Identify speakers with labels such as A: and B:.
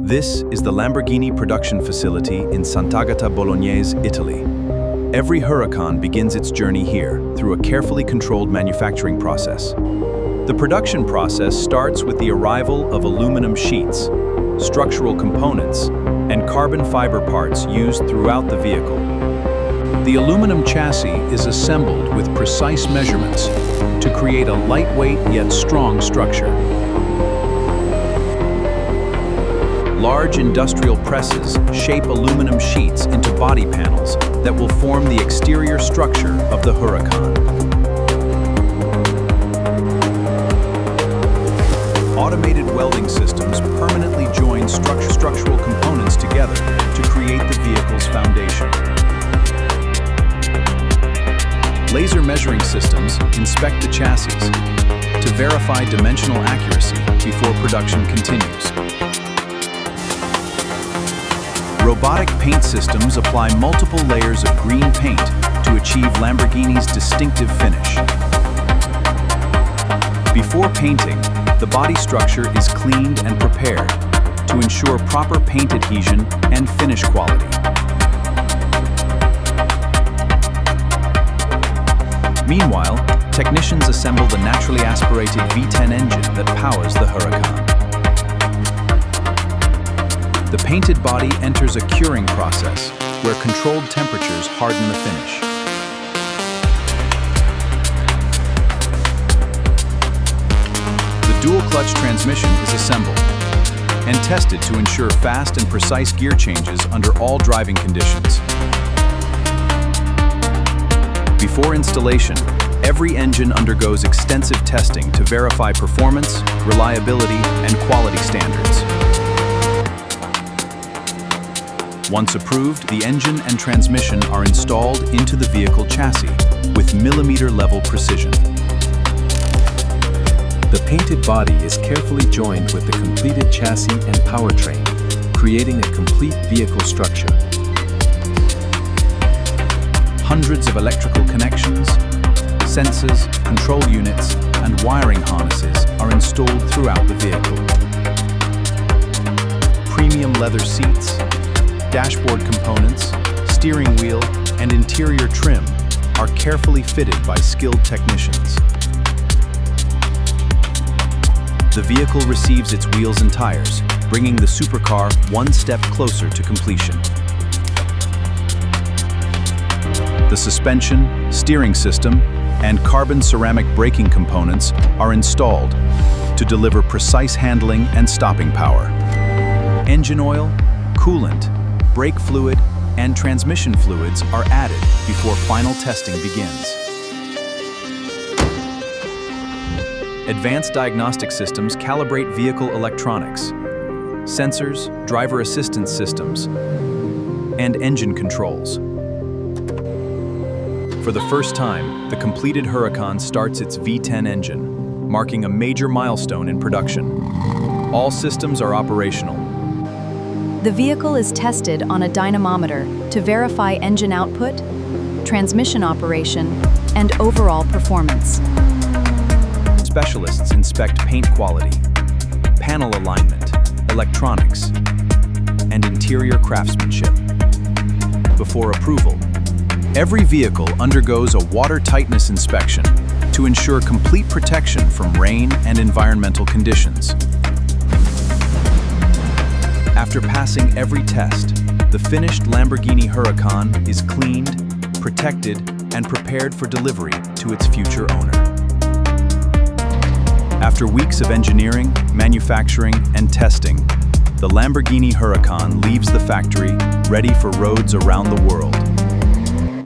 A: This is the Lamborghini production facility in Sant'Agata Bolognese, Italy. Every Huracán begins its journey here through a carefully controlled manufacturing process. The production process starts with the arrival of aluminum sheets, structural components, and carbon fiber parts used throughout the vehicle. The aluminum chassis is assembled with precise measurements to create a lightweight yet strong structure. Large industrial presses shape aluminum sheets into body panels that will form the exterior structure of the Huracán. Automated welding systems permanently join structural components together to create the vehicle's foundation. Laser measuring systems inspect the chassis to verify dimensional accuracy before production continues. Robotic paint systems apply multiple layers of green paint to achieve Lamborghini's distinctive finish. Before painting, the body structure is cleaned and prepared to ensure proper paint adhesion and finish quality. Meanwhile, technicians assemble the naturally aspirated V10 engine that powers the Huracán. The painted body enters a curing process where controlled temperatures harden the finish. The dual-clutch transmission is assembled and tested to ensure fast and precise gear changes under all driving conditions. Before installation, every engine undergoes extensive testing to verify performance, reliability, and quality standards. Once approved, the engine and transmission are installed into the vehicle chassis with millimeter-level precision.
B: The painted body is carefully joined with the completed chassis and powertrain, creating a complete vehicle structure.
A: Hundreds of electrical connections, sensors, control units, and wiring harnesses are installed throughout the vehicle. Premium leather seats, dashboard components, steering wheel, and interior trim are carefully fitted by skilled technicians. The vehicle receives its wheels and tires, bringing the supercar one step closer to completion. The suspension, steering system, and carbon ceramic braking components are installed to deliver precise handling and stopping power. Engine oil, coolant, brake fluid, and transmission fluids are added before final testing begins. Advanced diagnostic systems calibrate vehicle electronics, sensors, driver assistance systems, and engine controls. For the first time, the completed Huracán starts its V10 engine, marking a major milestone in production. All systems are operational.
C: The vehicle is tested on a dynamometer to verify engine output, transmission operation, and overall performance.
A: Specialists inspect paint quality, panel alignment, electronics, and interior craftsmanship. Before approval, every vehicle undergoes a water tightness inspection to ensure complete protection from rain and environmental conditions. After passing every test, the finished Lamborghini Huracán is cleaned, protected, and prepared for delivery to its future owner. After weeks of engineering, manufacturing, and testing, the Lamborghini Huracán leaves the factory ready for roads around the world.